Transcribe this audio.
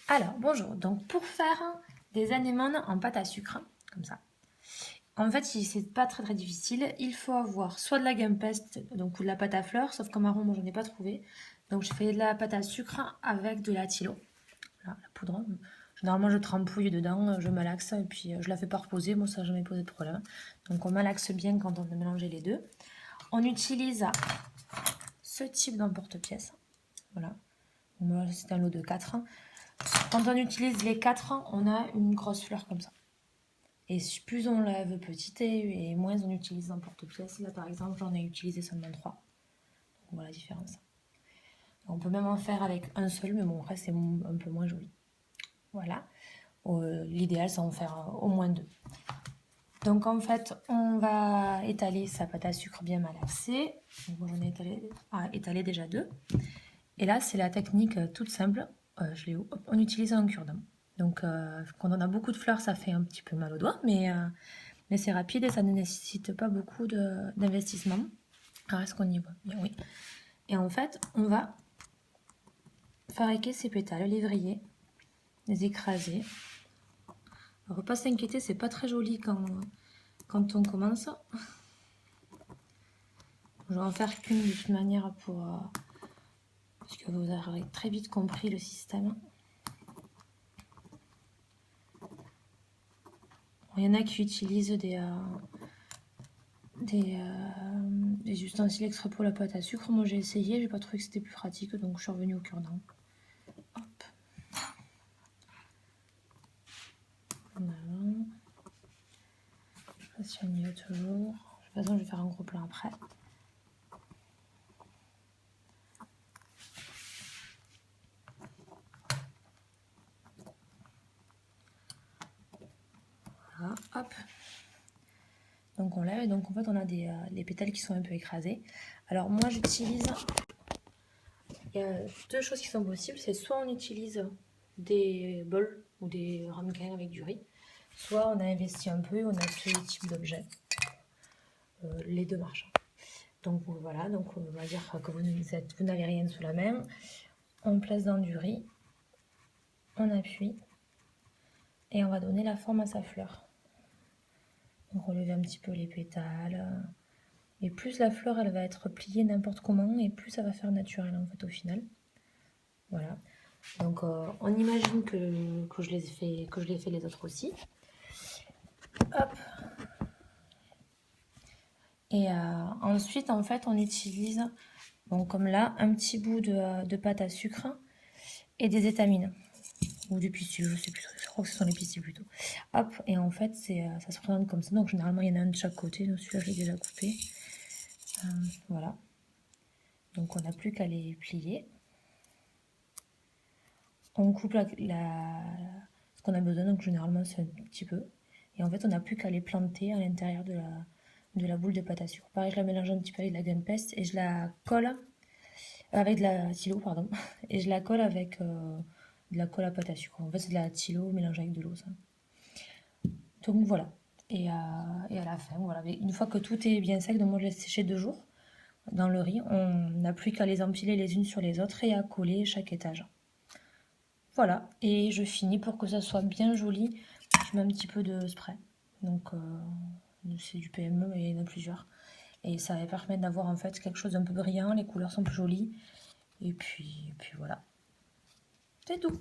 Alors, bonjour. Donc, pour faire des anémones en pâte à sucre, comme ça, en fait, c'est pas très difficile. Il faut avoir soit de la Gumpest, donc ou de la pâte à fleurs, sauf qu'en marron, moi, j'en ai pas trouvé. Donc, je fais de la pâte à sucre avec de la Tilo. Voilà, la poudre. Généralement, je trempouille dedans, je malaxe, et puis je la fais pas reposer. Moi, ça n'a jamais posé de problème. Donc, on malaxe bien quand on veut mélanger les deux. On utilise ce type d'emporte-pièce. Voilà. Moi, c'est un lot de 4. Quand on utilise les 4, on a une grosse fleur comme ça. Et plus on la veut petite et moins on utilise d'emporte-pièce. Là, par exemple, j'en ai utilisé seulement 3. Donc, on voit la différence. On peut même en faire avec un seul, mais bon, après, c'est un peu moins joli. Voilà. L'idéal, c'est en faire au moins 2. Donc, en fait, on va étaler sa pâte à sucre bien malaxée. Donc, moi, j'en ai étalé déjà 2. Et là, c'est la technique toute simple. On utilise un cure-dent. Donc, quand on a beaucoup de fleurs, ça fait un petit peu mal aux doigts, mais c'est rapide et ça ne nécessite pas beaucoup d'investissement. Alors, est-ce qu'on y voit bien? Oui. Et en fait, on va fabriquer ces pétales, les vriller, les écraser. Alors, pas s'inquiéter, c'est pas très joli quand on commence. Je vais en faire qu'une de toute manière parce que vous aurez très vite compris le système. Il y en a qui utilisent des ustensiles extra pour la pâte à sucre. Moi j'ai essayé, j'ai pas trouvé que c'était plus pratique, donc je suis revenue au cure-dent. Hop. Voilà. Je sais pas si on y est toujours. De toute façon, je vais faire un gros plan après. Voilà, hop. Donc on lève et donc en fait on a les pétales qui sont un peu écrasés. Alors moi j'utilise, il y a 2 choses qui sont possibles, c'est soit on utilise des bols ou des ramequins avec du riz, soit on a investi un peu et on a ce type d'objet. Les 2 marchent. Donc voilà, donc on va dire que vous n'avez rien sous la main. On place dans du riz, on appuie et on va donner la forme à sa fleur. Donc relever un petit peu les pétales. Et plus la fleur elle va être pliée n'importe comment et plus ça va faire naturel en fait au final. Voilà. Donc on imagine que je l'ai fait les autres aussi. Hop. Et ensuite en fait on utilise, bon, comme là, un petit bout de pâte à sucre et des étamines. Ou du pistil, je sais plus, je crois que ce sont les pistils plutôt. Hop, et en fait ça se présente comme ça. Donc généralement il y en a un de chaque côté, donc celui-là je l'ai déjà coupé. Voilà. Donc on n'a plus qu'à les plier. On coupe ce qu'on a besoin, donc généralement c'est un petit peu. Et en fait on n'a plus qu'à les planter à l'intérieur de la boule de pâte à sucre. Pareil, je la mélange un petit peu avec de la Gunpest et je la colle avec de la Tilo, pardon. Et je la colle avec de la colle à pâte à sucre. En fait c'est de la Tilo mélangée avec de l'eau, ça. Donc voilà. Et à la fin, voilà. Mais une fois que tout est bien sec, donc moi je laisse sécher 2 jours dans le riz. On n'a plus qu'à les empiler les unes sur les autres et à coller chaque étage. Voilà, et je finis pour que ça soit bien joli. Je mets un petit peu de spray. Donc c'est du PME, mais il y en a plusieurs. Et ça va permettre d'avoir en fait quelque chose d'un peu brillant. Les couleurs sont plus jolies. Et puis voilà. C'est tout.